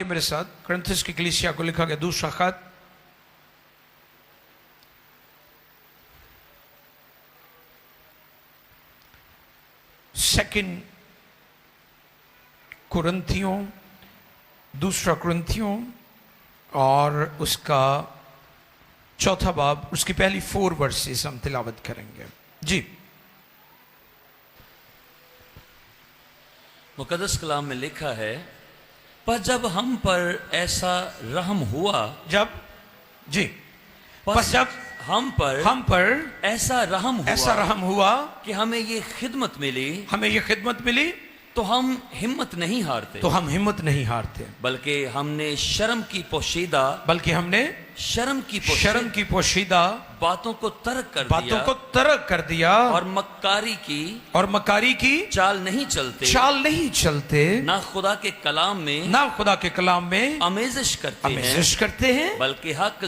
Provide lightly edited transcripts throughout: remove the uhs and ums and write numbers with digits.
मेरे साथ कुरिन्थियों की कलीसिया को लिखा गया दूसरा खत, सेकंड कुरिन्थियों, दूसरा कुरिन्थियों और उसका चौथा बाब, उसकी पहली 4 वर्सेस हम तिलावत करेंगे जी। मुकद्दस कलाम में लिखा है, पर जब हम पर ऐसा रहम हुआ, जब जी, पर जब हम पर ऐसा रहम हुआ कि हमें ये खिदमत मिली, तो हम हिम्मत नहीं हारते, बल्कि हमने शर्म की पोशीदा बातों को तर्क कर दिया और मक्कारी की चाल नहीं चलते, ना खुदा के कलाम में आमेज़िश करते हैं, बल्कि हक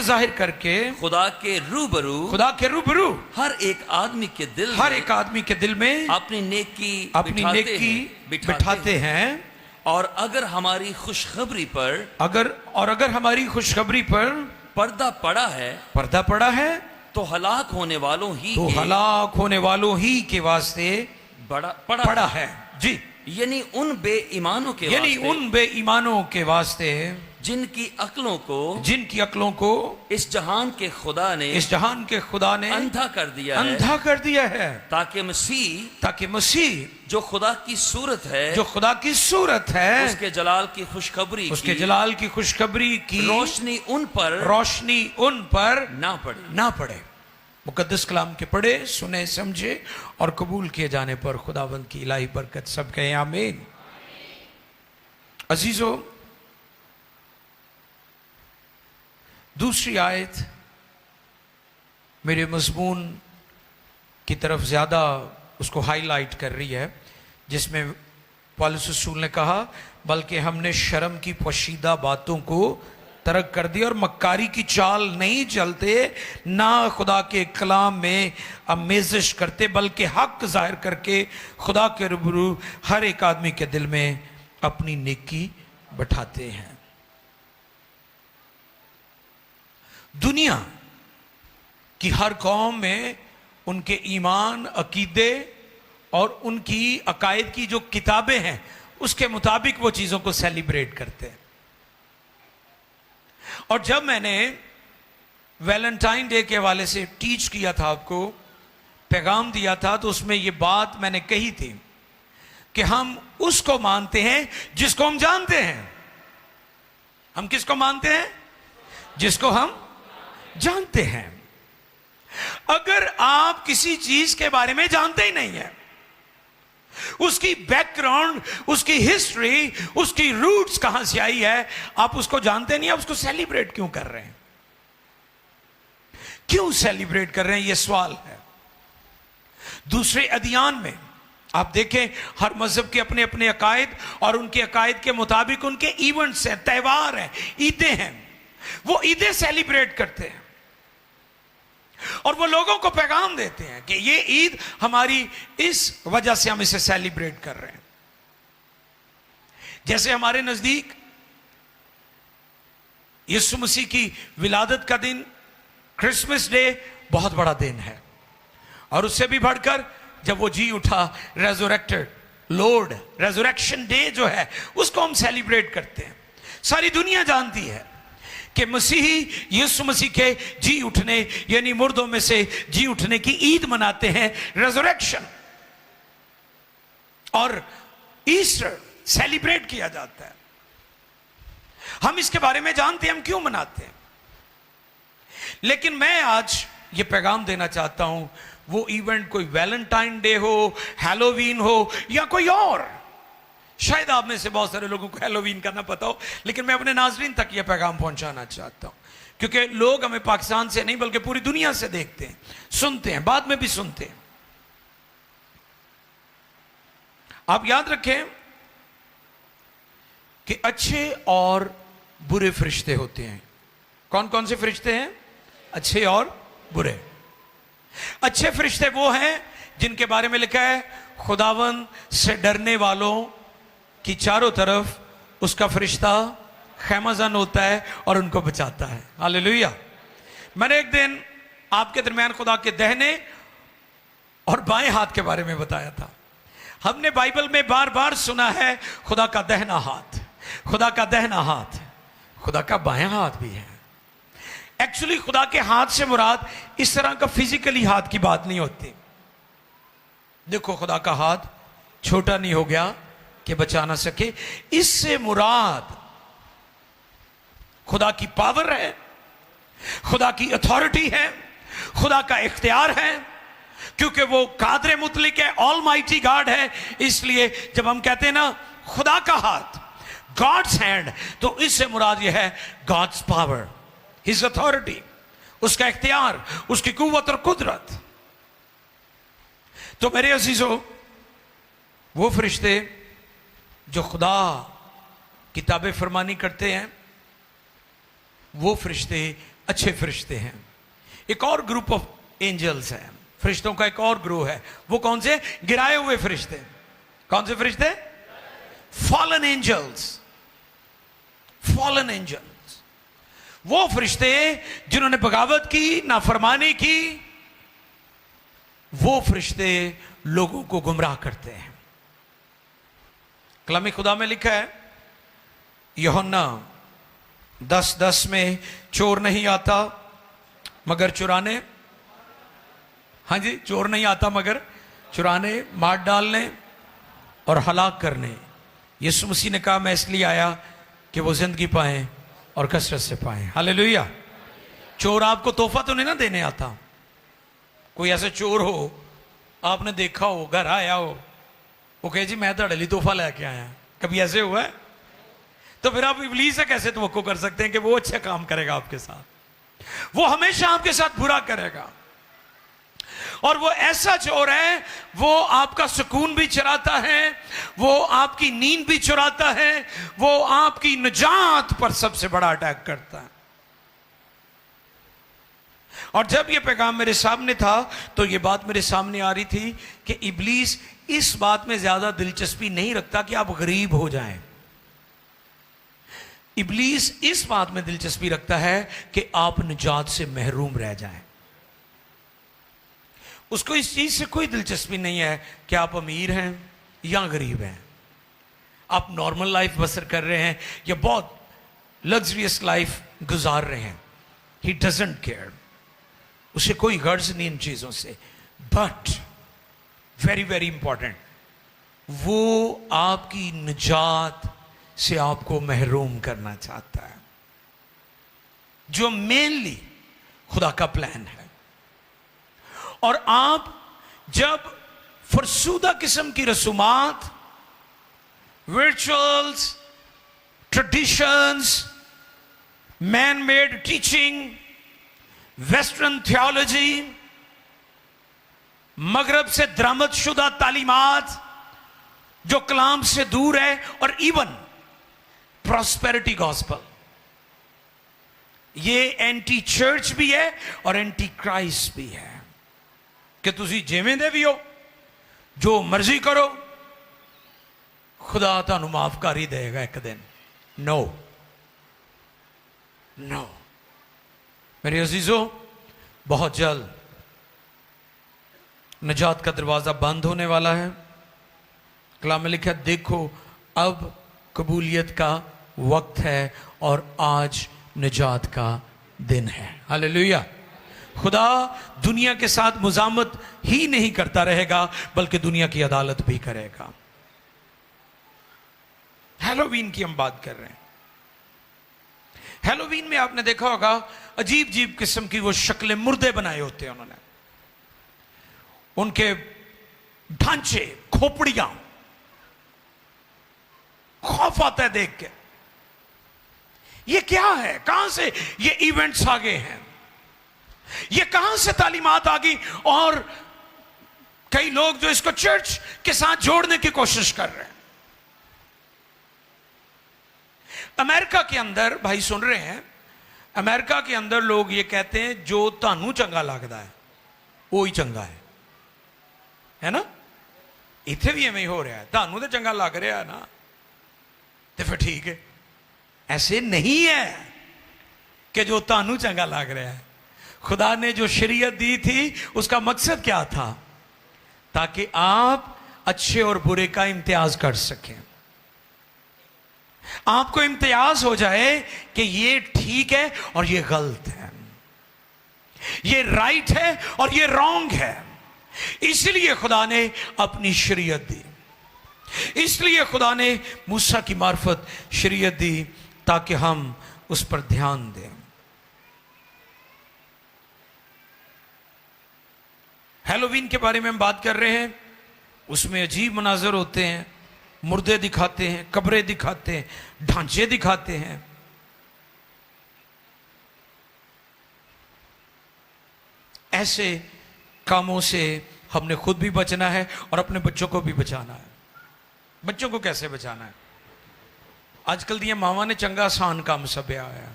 जाहिर करके खुदा के रूबरू हर एक आदमी के दिल में अपनी नेकी बिठाते हैं। और अगर हमारी खुशखबरी पर पर्दा पड़ा है तो हलाक होने वालों ही के वास्ते पड़ा है जी। यानी उन बेईमानों के वास्ते जिनकी अक्लों को इस जहान के खुदा ने अंधा कर दिया है, ताकि मसीह जो खुदा की सूरत है उसके जलाल की खुशखबरी की रोशनी उन पर ना पड़े। मुकद्दस कलाम के पढ़े, सुने, समझे और कबूल किए जाने पर खुदावंद की इलाही बरकत सब कहें आमीन। अजीजों, दूसरी आयत मेरे मज़मून की तरफ ज़्यादा उसको हाईलाइट कर रही है, जिसमें पौलुस रसूल ने कहा, बल्कि हमने शर्म की पोशीदा बातों को तर्क कर दिया और मक्कारी की चाल नहीं चलते, ना खुदा के कलाम में आमेज़िश करते, बल्कि हक जाहिर करके खुदा के रूबरू हर एक आदमी के दिल में अपनी नेकी बैठाते हैं। दुनिया की हर कौम में उनके ईमान, अकीदे और उनकी अकायद की जो किताबें हैं उसके मुताबिक वो चीज़ों को सेलिब्रेट करते हैं। और जब मैंने वैलेंटाइन डे के हवाले से टीच किया था, आपको पैगाम दिया था, तो उसमें ये बात मैंने कही थी कि हम उसको मानते हैं जिसको हम जानते हैं। हम किसको मानते हैं? जिसको हम जानते हैं। अगर आप किसी चीज के बारे में जानते ही नहीं है, उसकी बैकग्राउंड, उसकी हिस्ट्री, उसकी रूट्स कहां से आई है, आप उसको जानते नहीं, आप उसको सेलिब्रेट क्यों कर रहे हैं? क्यों सेलिब्रेट कर रहे हैं, यह सवाल है। दूसरे अदियान में आप देखें, हर मजहब के अपने अपने अकायद और उनके अकायद के मुताबिक उनके इवेंट्स हैं, त्यौहार हैं, ईदें हैं। वो ईदें सेलिब्रेट करते हैं और वो लोगों को पैगाम देते हैं कि ये ईद हमारी इस वजह से हम इसे सेलिब्रेट कर रहे हैं। जैसे हमारे नजदीक यीशु मसीह की विलादत का दिन, क्रिसमस डे, बहुत बड़ा दिन है। और उससे भी बढ़कर जब वो जी उठा, रेजरेक्टेड लॉर्ड, रेजरेक्शन डे जो है, उसको हम सेलिब्रेट करते हैं। सारी दुनिया जानती है कि मसीही यीशु मसीह के जी उठने, यानी मुर्दों में से जी उठने की ईद मनाते हैं, रेजरेक्शन। और ईस्टर सेलिब्रेट किया जाता है। हम इसके बारे में जानते हैं, हम क्यों मनाते हैं। लेकिन मैं आज ये पैगाम देना चाहता हूं, वो इवेंट कोई वैलेंटाइन डे हो, हैलोवीन हो या कोई और, शायद आप में से बहुत सारे लोगों को हैलोवीन का ना पता हो, लेकिन मैं अपने नाजरीन तक यह पैगाम पहुंचाना चाहता हूं, क्योंकि लोग हमें पाकिस्तान से नहीं बल्कि पूरी दुनिया से देखते हैं, सुनते हैं, बाद में भी सुनते हैं। आप याद रखें कि अच्छे और बुरे फरिश्ते होते हैं। कौन कौन से फरिश्ते हैं? अच्छे और बुरे। अच्छे फरिश्ते वो हैं जिनके बारे में लिखा है, खुदावन से डरने वालों की चारों तरफ उसका फरिश्ता खैमाजन होता है और उनको बचाता है। हालेलुया। मैंने एक दिन आपके दरमियान खुदा के दाहिने और बाएं हाथ के बारे में बताया था। हमने बाइबल में बार बार सुना है खुदा का दाहिना हाथ, खुदा का दाहिना हाथ, खुदा का बायां हाथ भी है। एक्चुअली खुदा के हाथ से मुराद इस तरह का फिजिकली हाथ की बात नहीं होती। देखो खुदा का हाथ छोटा नहीं हो गया कि बचा ना सके, इससे मुराद खुदा की पावर है, खुदा की अथॉरिटी है, खुदा का इख्तियार है, क्योंकि वो कादर मुतलिक है, ऑलमाइटी गॉड है। इसलिए जब हम कहते हैं ना खुदा का हाथ, गॉड्स हैंड, तो इससे मुराद यह है गॉड्स पावर, हिज अथॉरिटी, उसका इख्तियार, उसकी कुव्वत और कुदरत। तो मेरे अजीजों, वो फरिश्ते जो खुदा की ताबे फरमानी करते हैं, वो फरिश्ते अच्छे फरिश्ते हैं। एक और ग्रुप ऑफ एंजल्स है, फरिश्तों का एक और ग्रुप है। वो कौन से? गिराए हुए फरिश्ते। कौन से फरिश्ते? Fallen angels. फॉलन एंजल्स, वो फरिश्ते जिन्होंने बगावत की, नाफरमानी की, वो फरिश्ते लोगों को गुमराह करते हैं। कलामी खुदा में लिखा है यूहन्ना 10:10 में, चोर नहीं आता मगर चुराने, हाँ जी, चोर नहीं आता मगर चुराने, मार डालने और हलाक करने। यीशु मसीह ने कहा मैं इसलिए आया कि वो जिंदगी पाएं और कसरत से पाएं। हालेलुया। चोर आपको तोहफा तो नहीं ना देने आता। कोई ऐसे चोर हो, आपने देखा हो, घर आया हो, वो कहे जी मैं तो लिए तोहफा लेके आया। कभी ऐसे हुआ है? तो फिर आप इब्लीस से कैसे तवक्को कर सकते हैं कि वो अच्छा काम करेगा आपके साथ? वो हमेशा आपके साथ बुरा करेगा। और वो ऐसा चोर है, वो आपका सुकून भी चुराता है, वो आपकी नींद भी चुराता है, वो आपकी निजात पर सबसे बड़ा अटैक करता है। और जब ये पैगाम मेरे सामने था तो ये बात मेरे सामने आ रही थी कि इब्लीस इस बात में ज्यादा दिलचस्पी नहीं रखता कि आप गरीब हो जाएं। इब्लीस इस बात में दिलचस्पी रखता है कि आप निजात से महरूम रह जाएं। उसको इस चीज से कोई दिलचस्पी नहीं है कि आप अमीर हैं या गरीब हैं, आप नॉर्मल लाइफ बसर कर रहे हैं या बहुत लग्जरियस लाइफ गुजार रहे हैं। ही डजंट केयर, उसे कोई गर्ज नहीं इन चीजों से। बट वेरी वेरी इंपॉर्टेंट, वो आपकी निजात से आपको महरूम करना चाहता है, जो मेनली खुदा का प्लान है। और आप जब फरसूदा किस्म की रसूमात, rituals, traditions, man made teaching, western theology, मगरब से दरामद शुदा तालीमात जो कलाम से दूर है, और इवन प्रॉस्पेरिटी गॉस्पल, ये एंटी चर्च भी है और एंटी क्राइस्ट भी है कि तुसी जिवें दे भी हो, जो मर्जी करो, खुदा तुहानू माफ कर ही देगा एक दिन। नो नो मेरे अजीजों, बहुत जल्द निजात का दरवाजा बंद होने वाला है। कलाम में लिखा, देखो अब कबूलियत का वक्त है और आज निजात का दिन है। हालेलुया। खुदा दुनिया के साथ मुजामत ही नहीं करता रहेगा, बल्कि दुनिया की अदालत भी करेगा। हैलोवीन की हम बात कर रहे हैं। हैलोवीन में आपने देखा होगा अजीब अजीब किस्म की वो शक्लें मुर्दे बनाए होते हैं उन्होंने, उनके ढांचे, खोपड़ियां, खौफ आता है देख के। ये क्या है? कहां से ये इवेंट्स आ गए हैं? ये कहां से तालीमात आ गई? और कई लोग जो इसको चर्च के साथ जोड़ने की कोशिश कर रहे हैं। अमेरिका के अंदर, भाई सुन रहे हैं, अमेरिका के अंदर लोग ये कहते हैं जो तानू चंगा लगता है वो ही चंगा है ना? इत्थे भी एवं ही हो रहा है, तानू तो चंगा लग रहा है ना, तो फिर ठीक है। ऐसे नहीं है कि जो तानू चंगा लग रहा है। खुदा ने जो शरीयत दी थी उसका मकसद क्या था? ताकि आप अच्छे और बुरे का इम्तियाज कर सकें। आपको इम्तियाज हो जाए कि ये ठीक है और ये गलत है, ये राइट है और ये रॉन्ग है। इसलिए खुदा ने अपनी शरीयत दी, इसलिए खुदा ने मूसा की मार्फत शरीयत दी ताकि हम उस पर ध्यान दें। हैलोवीन के बारे में हम बात कर रहे हैं। उसमें अजीब मनाजर होते हैं, मुर्दे दिखाते हैं, कब्रें दिखाते हैं, ढांचे दिखाते हैं। ऐसे कामों से हमने खुद भी बचना है और अपने बच्चों को भी बचाना है। बच्चों को कैसे बचाना है? आजकल दिया मावा ने चंगा आसान काम सभ्या है।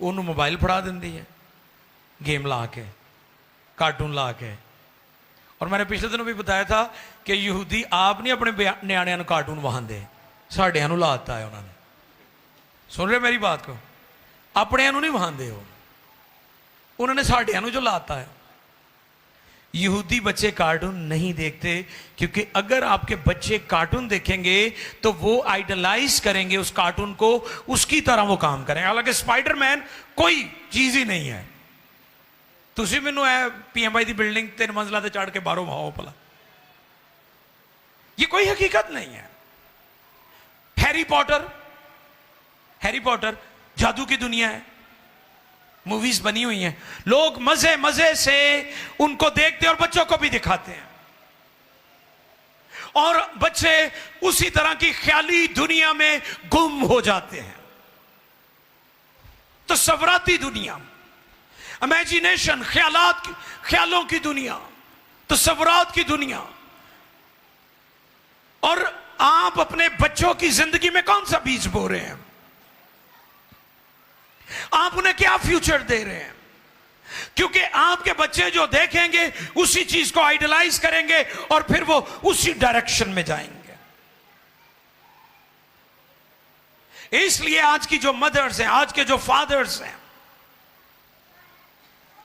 उन्होंने मोबाइल फड़ा देंदी है, गेम ला के, कार्टून ला के। और मैंने पिछले दिनों भी बताया था कि यहूदी आप नहीं अपने न्याणियां को कार्टून वहांदे, साढ़ियां नूं लाता है उन्होंने। सुन रहे मेरी बात को? अपने नहीं वहांदे हो, उन्होंने साढ़ियां जो लाता है। यहूदी बच्चे कार्टून नहीं देखते, क्योंकि अगर आपके बच्चे कार्टून देखेंगे तो वो आइडलाइज करेंगे उस कार्टून को, उसकी तरह वो काम करेंगे। हालांकि स्पाइडरमैन कोई चीज ही नहीं है। तुसी मैनू है PMI की बिल्डिंग 3 मंजिला ते चढ़ के बाहरों वाओ भला, ये कोई हकीकत नहीं है। हैरी पॉटर जादू की दुनिया है, मूवीज बनी हुई हैं, लोग मजे मजे से उनको देखते और बच्चों को भी दिखाते हैं, और बच्चे उसी तरह की ख्याली दुनिया में गुम हो जाते हैं। तो सवराती दुनिया, इमेजिनेशन, ख्यालों की दुनिया, तस्वुरात की दुनिया। और आप अपने बच्चों की जिंदगी में कौन सा बीज बो रहे हैं? आप उन्हें क्या फ्यूचर दे रहे हैं? क्योंकि आपके बच्चे जो देखेंगे उसी चीज को आइडलाइज करेंगे और फिर वो उसी डायरेक्शन में जाएंगे। इसलिए आज की जो मदर्स हैं, आज के जो फादर्स हैं,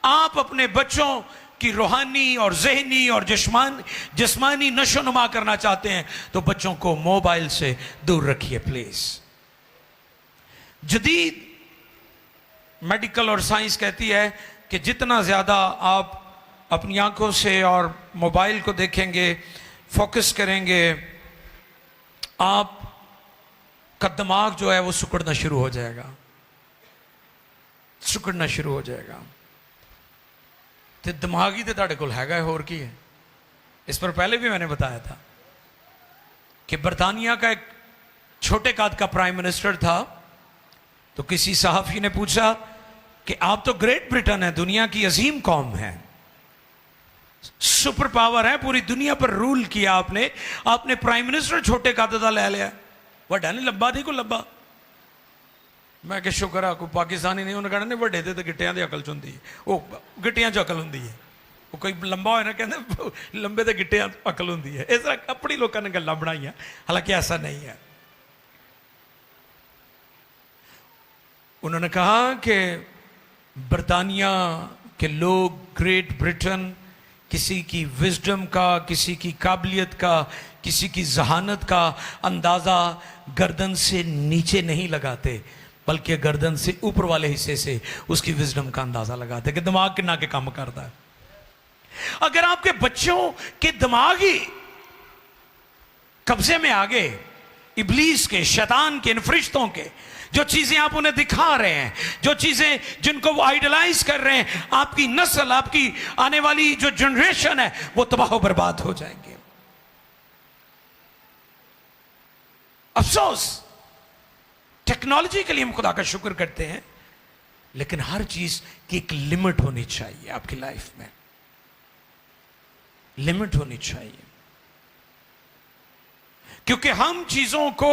आप अपने बच्चों की रूहानी और ज़हनी और जिस्मानी नशोनुमा करना चाहते हैं तो बच्चों को मोबाइल से दूर रखिए प्लीज। जदीद मेडिकल और साइंस कहती है कि जितना ज़्यादा आप अपनी आंखों से और मोबाइल को देखेंगे, फोकस करेंगे, आपका दिमाग जो है वो सिकुड़ना शुरू हो जाएगा, सिकुड़ना शुरू हो जाएगा। तो दिमाग ही तो तुहाडे कोल हैगा, होर की है। इस पर पहले भी मैंने बताया था कि बरतानिया का एक छोटे कद का प्राइम मिनिस्टर था। तो किसी सहाफी ने पूछा कि आप तो ग्रेट ब्रिटेन है, दुनिया की अजीम कौम है, सुपर पावर है, पूरी दुनिया पर रूल किया आपने प्राइम मिनिस्टर छोटे कद का ले लिया, वड्डा नहीं लब्बा, नहीं को लब्बा। मैं कि शुक्र है कोई पाकिस्तानी नहीं, उन्हें कहना नहीं वड्डे ते गिट्टियां दी अकल च हुंदी है, वो गिट्टियां च अकल हुंदी है। वो कोई लंबा हो ना कहते लंबे तो गिट्टियां अकल हुंदी है। इस तरह अपनी लोगों ने गल्लां बनाई, हालांकि ऐसा नहीं है। उन्होंने कहा कि बरतानिया के लोग, ग्रेट ब्रिटेन, किसी की विजडम का, किसी की काबिलियत का, किसी की जहानत का अंदाजा गर्दन से नीचे नहीं लगाते, बल्कि गर्दन से ऊपर वाले हिस्से से उसकी विजडम का अंदाजा लगाते कि दिमाग कितना के काम करता है। अगर आपके बच्चों के दिमाग ही कब्जे में आ गए इब्लीस के, शैतान के, इन फरिश्तों के, जो चीजें आप उन्हें दिखा रहे हैं, जो चीजें जिनको वो आइडलाइज कर रहे हैं, आपकी नस्ल, आपकी आने वाली जो जनरेशन है वो तबाह बर्बाद हो जाएंगे। अफसोस, टेक्नोलॉजी के लिए हम खुदा का शुक्र करते हैं, लेकिन हर चीज की एक लिमिट होनी चाहिए। आपकी लाइफ में लिमिट होनी चाहिए, क्योंकि हम चीजों को,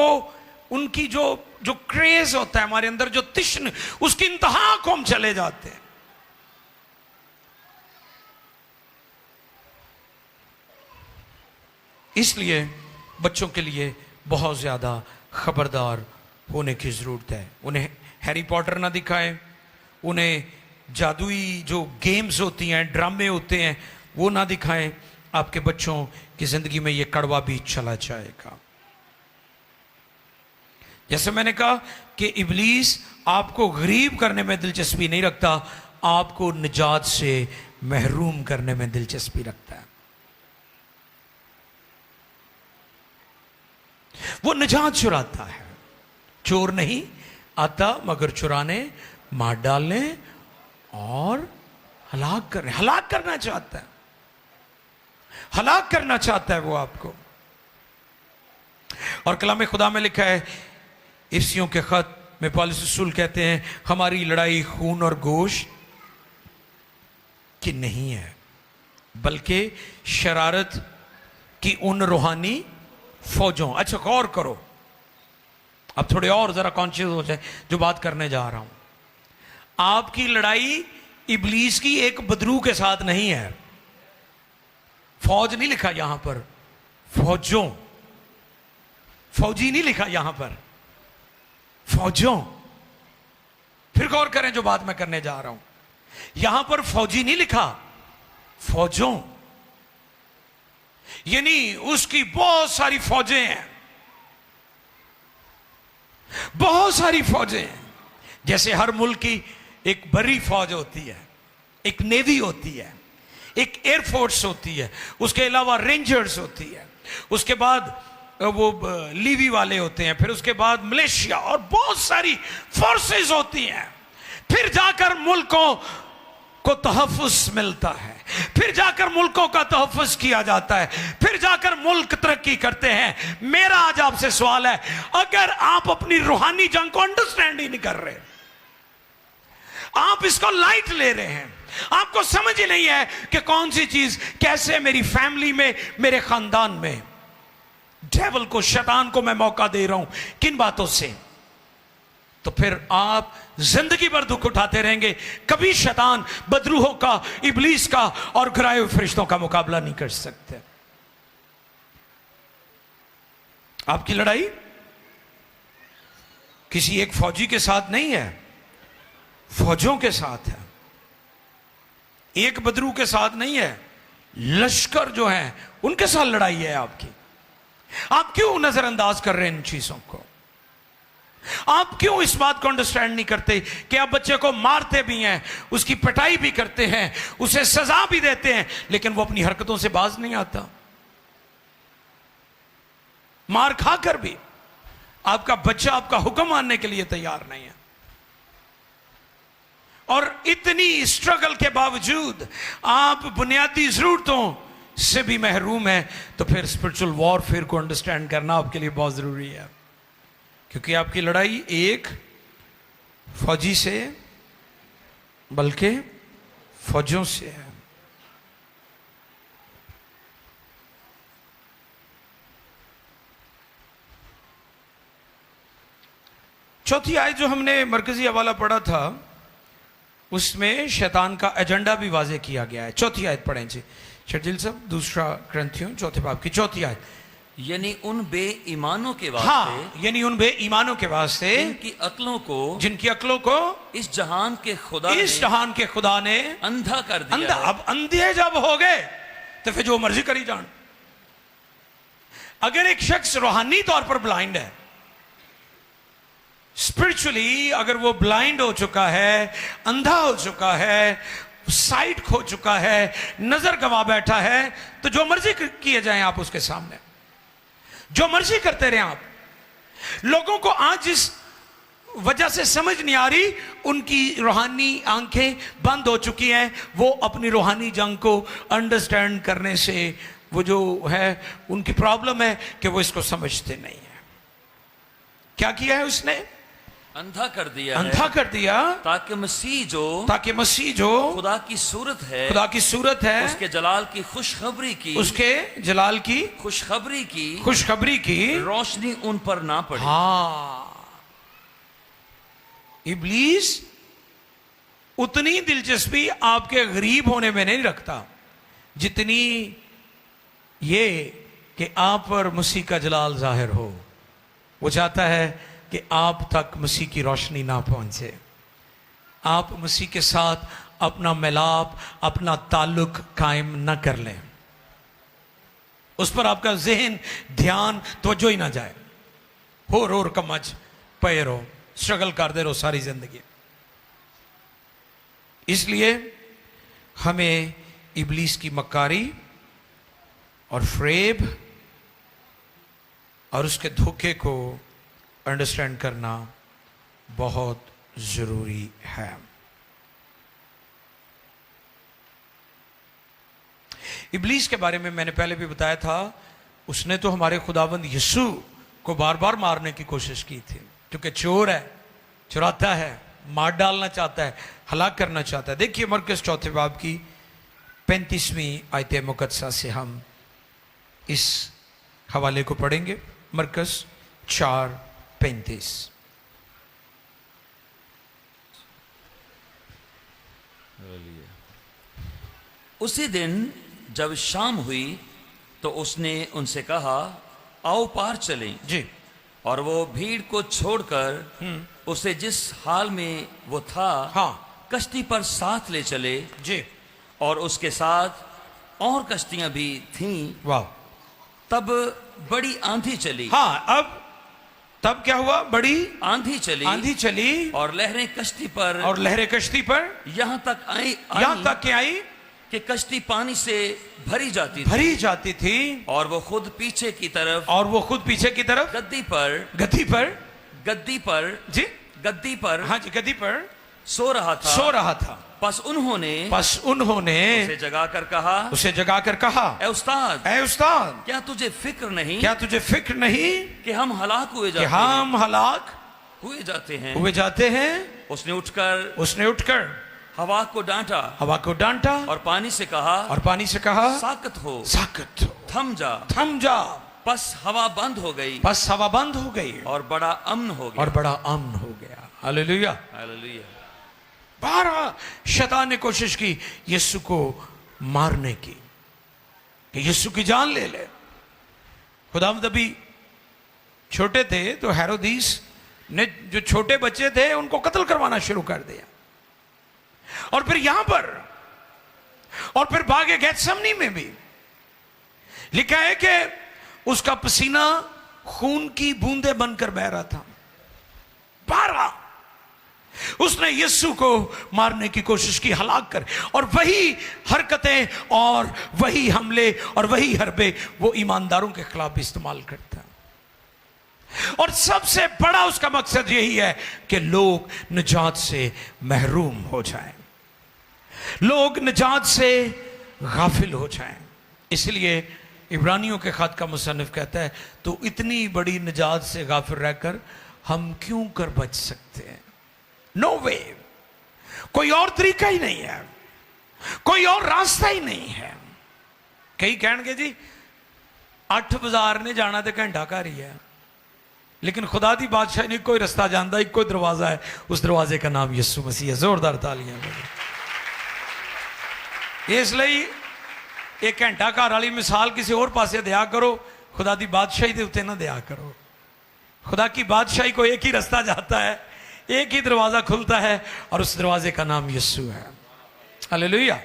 उनकी जो क्रेज होता है हमारे अंदर, जो तिश्न, उसकी इंतहा को हम चले जाते हैं। इसलिए बच्चों के लिए बहुत ज्यादा खबरदार होने की ज़रूरत है। उन्हें हैरी पॉटर ना दिखाएं, उन्हें जादुई जो गेम्स होती हैं, ड्रामे होते हैं, वो ना दिखाएं। आपके बच्चों की ज़िंदगी में ये कड़वा बीज चला जाएगा। जैसे मैंने कहा कि इब्लीस आपको गरीब करने में दिलचस्पी नहीं रखता, आपको निजात से महरूम करने में दिलचस्पी रखता है। वो निजात चुराता है। चोर नहीं आता मगर चुराने, मार डालने और हलाक करने, हलाक करना चाहता है, हलाक करना चाहता है वो आपको। और कलाम खुदा में लिखा है, इफ्सियों के खत में पौलुस रसूल कहते हैं, हमारी लड़ाई खून और गोश्त की नहीं है, बल्कि शरारत की उन रूहानी फौजों। अच्छा गौर करो, अब थोड़े और जरा कॉन्शियस हो जाए जो बात करने जा रहा हूं। आपकी लड़ाई इब्लीस की एक बदरू के साथ नहीं है। फौज नहीं लिखा यहां पर, फौजों, फौजी नहीं लिखा यहां पर, फौजों। फिर गौर करें जो बात मैं करने जा रहा हूं, यहां पर फौजी नहीं लिखा, फौजों। यानी उसकी बहुत सारी फौजें हैं, बहुत सारी फौजें हैं। जैसे हर मुल्क की एक बड़ी फौज होती है, एक नेवी होती है, एक एयरफोर्स होती है, उसके अलावा रेंजर्स होती है, उसके बाद वो लीवी वाले होते हैं, फिर उसके बाद मलेशिया, और बहुत सारी फोर्सेस होती हैं। फिर जाकर मुल्कों को तहफ़्फ़ुज़ मिलता है, फिर जाकर मुल्कों का तहफ़्फ़ुज़ किया जाता है, फिर जाकर मुल्क तरक्की करते हैं। मेरा आज आपसे सवाल है, अगर आप अपनी रूहानी जंग को अंडरस्टैंड ही नहीं कर रहे, आप इसको लाइट ले रहे हैं, आपको समझ ही नहीं है कि कौन सी चीज कैसे मेरी फैमिली में, मेरे खानदान में डेविल को, शैतान को मैं मौका दे रहा हूं, किन बातों से, तो फिर आप जिंदगी भर दुख उठाते रहेंगे। कभी शैतान, बदरूहों का, इब्लीस का और गिराए हुए फरिश्तों का मुकाबला नहीं कर सकते। आपकी लड़ाई किसी एक फौजी के साथ नहीं है, फौजों के साथ है। एक बदरू के साथ नहीं है, लश्कर जो है उनके साथ लड़ाई है आपकी। आप क्यों नजरअंदाज कर रहे हैं इन चीजों को? आप क्यों इस बात को अंडरस्टैंड नहीं करते कि आप बच्चे को मारते भी हैं, उसकी पिटाई भी करते हैं, उसे सजा भी देते हैं, लेकिन वो अपनी हरकतों से बाज नहीं आता। मार खाकर भी आपका बच्चा आपका हुक्म मानने के लिए तैयार नहीं है, और इतनी स्ट्रगल के बावजूद आप बुनियादी जरूरतों से भी महरूम है। तो फिर स्पिरिचुअल वॉरफेयर को अंडरस्टैंड करना आपके लिए बहुत जरूरी है, क्योंकि आपकी लड़ाई एक फौजी से बल्कि फौजों से है। चौथी आयत जो हमने मरकजी हवाला पढ़ा था, उसमें शैतान का एजेंडा भी वाजे किया गया है। चौथी आयत पढ़ें जी शर्जिल साहब, दूसरा ग्रंथियों चौथे बाब की चौथी आयत। यानी उन बेईमानों के वास्ते, हाँ, यानी उन बेईमानों के वास्ते जिनकी अक्लों को इस जहान के खुदा ने अंधा कर दिया। अब अंधे जब हो गए तो फिर जो मर्जी करी जान। अगर एक शख्स रूहानी तौर पर ब्लाइंड है, स्पिरिचुअली अगर वो ब्लाइंड हो चुका है, अंधा हो चुका है, साइट खो चुका है, नजर गवा बैठा है, तो जो मर्जी किए जाएं आप उसके सामने, जो मर्जी करते रहे आप। लोगों को आज इस वजह से समझ नहीं आ रही, उनकी रूहानी आंखें बंद हो चुकी हैं, वो अपनी रूहानी जंग को अंडरस्टैंड करने से, वो जो है उनकी प्रॉब्लम है कि वो इसको समझते नहीं है। क्या किया है उसने? अंधा कर दिया, अंधा कर दिया, ताकि मसीह जो खुदा की सूरत है, उसके जलाल की खुशखबरी की रोशनी उन पर ना पड़े। हाँ, इब्लीस उतनी दिलचस्पी आपके गरीब होने में नहीं रखता जितनी ये कि आप पर मसीह का जलाल जाहिर हो। वो चाहता है कि कि आप तक मसीह की रोशनी ना पहुंचे, आप मसीह के साथ अपना मिलाप, अपना ताल्लुक कायम न कर लें, उस पर आपका जहन, ध्यान, तवज्जो ही ना जाए, हो रोर कमज पे रहो, स्ट्रगल करते रहो सारी जिंदगी। इसलिए हमें इब्लीस की मक्कारी और फ्रेब और उसके धोखे को अंडरस्टैंड करना बहुत जरूरी है। इब्लीस के बारे में मैंने पहले भी बताया था, उसने तो हमारे खुदावंद यीशु को बार बार मारने की कोशिश की थी, क्योंकि चोर है, चुराता है, मार डालना चाहता है, हलाक करना चाहता है। देखिए मरकस 4 बाब की 35वीं आयत मुकद्दसा से हम इस हवाले को पढ़ेंगे। मरकस 4:35। उसी दिन जब शाम हुई तो उसने उनसे कहा, आओ पार चलें जी। और वो भीड़ को छोड़कर उसे जिस हाल में वो था, हाँ, कश्ती पर साथ ले चले जी। और उसके साथ और कश्तियां भी थीं। वाह। तब बड़ी आंधी चली। हाँ, अब तब क्या हुआ? बड़ी आंधी चली। आंधी चली और लहरें कश्ती पर, और लहरें कश्ती पर यहां तक आई यहां तक के आई कि कश्ती पानी से भरी जाती थी और वो खुद पीछे की तरफ, गद्दी पर जी, गद्दी पर, हाँ जी, गद्दी पर सो रहा था। बस उन्होंने उसे जगाकर कहा, ए उस्ताद, क्या तुझे फिक्र नहीं कि हम हलाक हुए जाते हैं? उसने उठकर हवा को डांटा और पानी से कहा, साकत हो, थम जा। बस हवा बंद हो गई और बड़ा अमन हो गया। हालेलुया। बारह शैतान ने कोशिश की यीशु को मारने की, कि यीशु की जान ले ले। खुदावंद अभी छोटे थे तो हेरोदिस ने जो छोटे बच्चे थे उनको कत्ल करवाना शुरू कर दिया, और फिर यहां पर, और फिर भागे गेत्सेमनी में भी लिखा है कि उसका पसीना खून की बूंदें बनकर बह रहा था। 12 उसने यीशु को मारने की कोशिश की, हलाक कर, और वही हरकतें और वही हमले और वही हरबे वो ईमानदारों के खिलाफ इस्तेमाल करता है। और सबसे बड़ा उसका मकसद यही है कि लोग निजात से महरूम हो जाएं, लोग निजात से गाफिल हो जाएं। इसलिए इब्रानियों के खत का मुसन्निफ कहता है, तो इतनी बड़ी निजात से गाफिल रहकर हम क्यों कर बच सकते हैं? नो वे, कोई और तरीका ही नहीं है, कोई और रास्ता ही नहीं है। कई कहेंगे जी 8 बाजार ने जाना तो घंटा घर ही है, लेकिन खुदा दी बादशाही ने कोई रास्ता जानता, एक कोई दरवाजा है, उस दरवाजे का नाम यीशु मसीह है। जोरदार तालियां। इसलिए एक घंटा घर वाली मिसाल किसी और पासे दिया करो, खुदा दी बादशाही के उत्ते ना दिया करो। खुदा की बादशाही को एक ही रास्ता जाता है, एक ही दरवाजा खुलता है, और उस दरवाजे का नाम यीशु है। हालेलुया।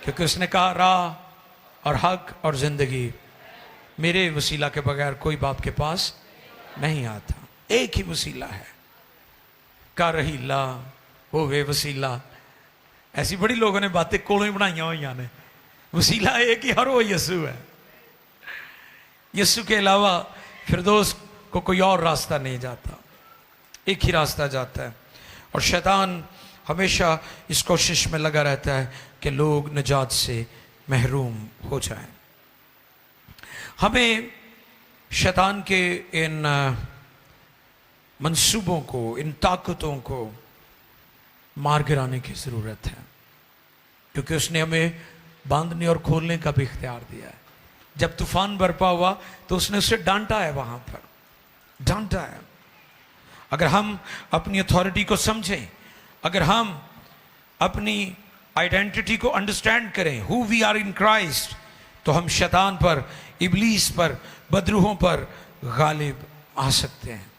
क्योंकि उसने कहा, राह और हक और जिंदगी मेरे वसीला के बगैर कोई बाप के पास नहीं आता। एक ही वसीला है, कर रहीला हो वे वसीला। ऐसी बड़ी लोगों ने बातें कोलों ही बनाई हुई ने, वसीला एक ही, हर वो यीशु है। यीशु के अलावा फिरदौस को कोई और रास्ता नहीं जाता, एक ही रास्ता जाता है। और शैतान हमेशा इस कोशिश में लगा रहता है कि लोग निजात से महरूम हो जाएं। हमें शैतान के इन मंसूबों को, इन ताकतों को मार गिराने की ज़रूरत है, क्योंकि उसने हमें बांधने और खोलने का भी इख्तियार दिया है। जब तूफान बरपा हुआ तो उसने उसे डांटा है, वहां पर डांटा है। अगर हम अपनी अथॉरिटी को समझें, अगर हम अपनी आइडेंटिटी को अंडरस्टैंड करें, who we are in Christ, तो हम शैतान पर, इब्लीस पर, बदरूहों पर गालिब आ सकते हैं।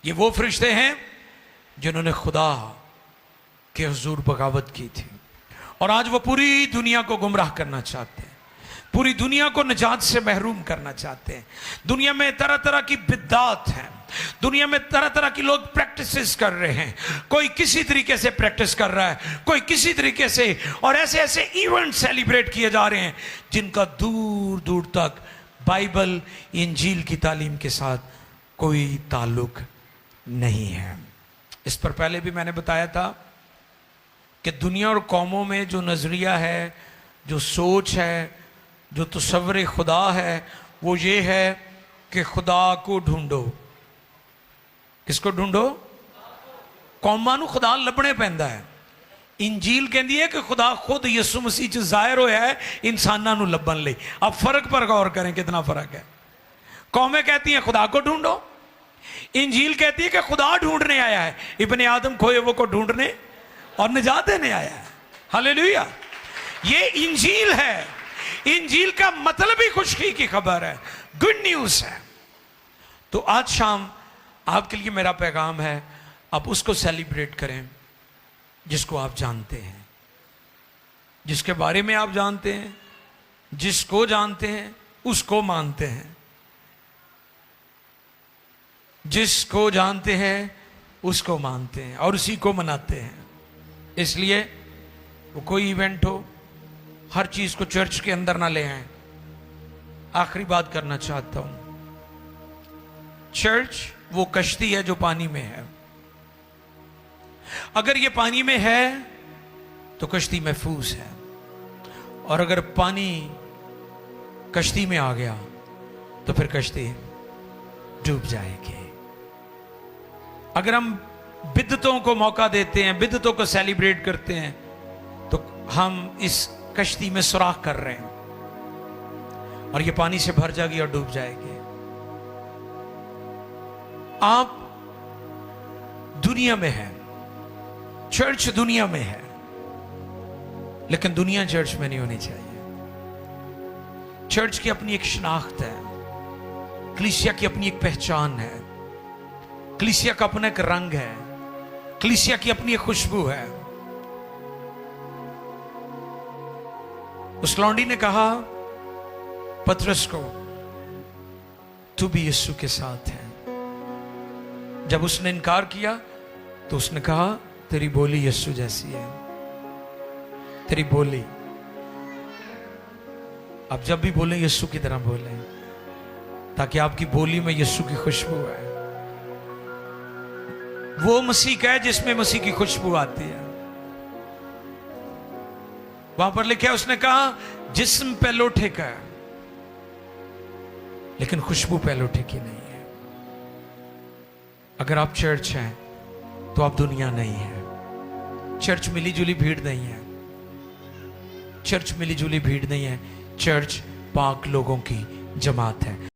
ये वो फरिश्ते हैं जिन्होंने खुदा के हुजूर बगावत की थी, और आज वो पूरी दुनिया को गुमराह करना चाहते हैं, पूरी दुनिया को निजात से महरूम करना चाहते हैं। दुनिया में तरह तरह की बिद्दात हैं, दुनिया में तरह तरह की लोग प्रैक्टिसेस कर रहे हैं। कोई किसी तरीके से प्रैक्टिस कर रहा है, कोई किसी तरीके से, और ऐसे ऐसे इवेंट सेलिब्रेट किए जा रहे हैं जिनका दूर दूर तक बाइबल इंजील की तालीम के साथ कोई ताल्लुक नहीं है। इस पर पहले भी मैंने बताया था कि दुनिया और कौमों में जो नज़रिया है, जो सोच है, जो तसव्वुर खुदा है, वो ये है कि खुदा को ढूंढो। किसको ढूंढो? कौमां नूं खुदा लभणे पैंदा है। इंजील कहती है कि खुदा खुद यसु मसीह च जाहिर होया है इंसानां नूं लभण लई। अब फर्क पर गौर करें, कितना फर्क है। कौमें कहती हैं खुदा को ढूंढो, इंजील कहती है कि खुदा ढूंढने आया है, इब्ने आदम खोए वो को ढूंढने और निजात देने आया है। हालेलुया। ये इंजील है। इंजील का मतलब ही खुशखबरी की खबर है, गुड न्यूज है। तो आज शाम आपके लिए मेरा पैगाम है, आप उसको सेलिब्रेट करें जिसको आप जानते हैं, जिसके बारे में आप जानते हैं, जिसको जानते हैं उसको मानते हैं, जिसको जानते हैं उसको मानते हैं और उसी को मनाते हैं। इसलिए वो कोई इवेंट हो, हर चीज को चर्च के अंदर ना ले आए। आखिरी बात करना चाहता हूं, चर्च वो कश्ती है जो पानी में है। अगर ये पानी में है तो कश्ती महफूज है, और अगर पानी कश्ती में आ गया तो फिर कश्ती डूब जाएगी। अगर हम बिद्दतों को मौका देते हैं, बिद्दतों को सेलिब्रेट करते हैं, तो हम इस कश्ती में सुराख कर रहे हैं और ये पानी से भर जाएगी और डूब जाएगी। आप दुनिया में हैं, चर्च दुनिया में है, लेकिन दुनिया चर्च में नहीं होनी चाहिए। चर्च की अपनी एक शनाख्त है, कलीसिया की अपनी एक पहचान है, कलीसिया का अपना एक रंग है, कलीसिया की अपनी एक खुशबू है। उस लौंडी ने कहा पतरस को, तू भी यीशु के साथ है। जब उसने इनकार किया तो उसने कहा, तेरी बोली यीशु जैसी है, तेरी बोली। अब जब भी बोले यीशु की तरह बोले, ताकि आपकी बोली में यीशु की खुशबू है। वो मसीह का है जिसमें मसीह की खुशबू आती है। वहां पर लिखा है, उसने कहा जिस्म पहलोठे का है लेकिन खुशबू पहलोठे की नहीं है। अगर आप चर्च हैं तो आप दुनिया नहीं है। चर्च मिली जुली भीड़ नहीं है, चर्च मिली जुली भीड़ नहीं है, चर्च पाक लोगों की जमात है।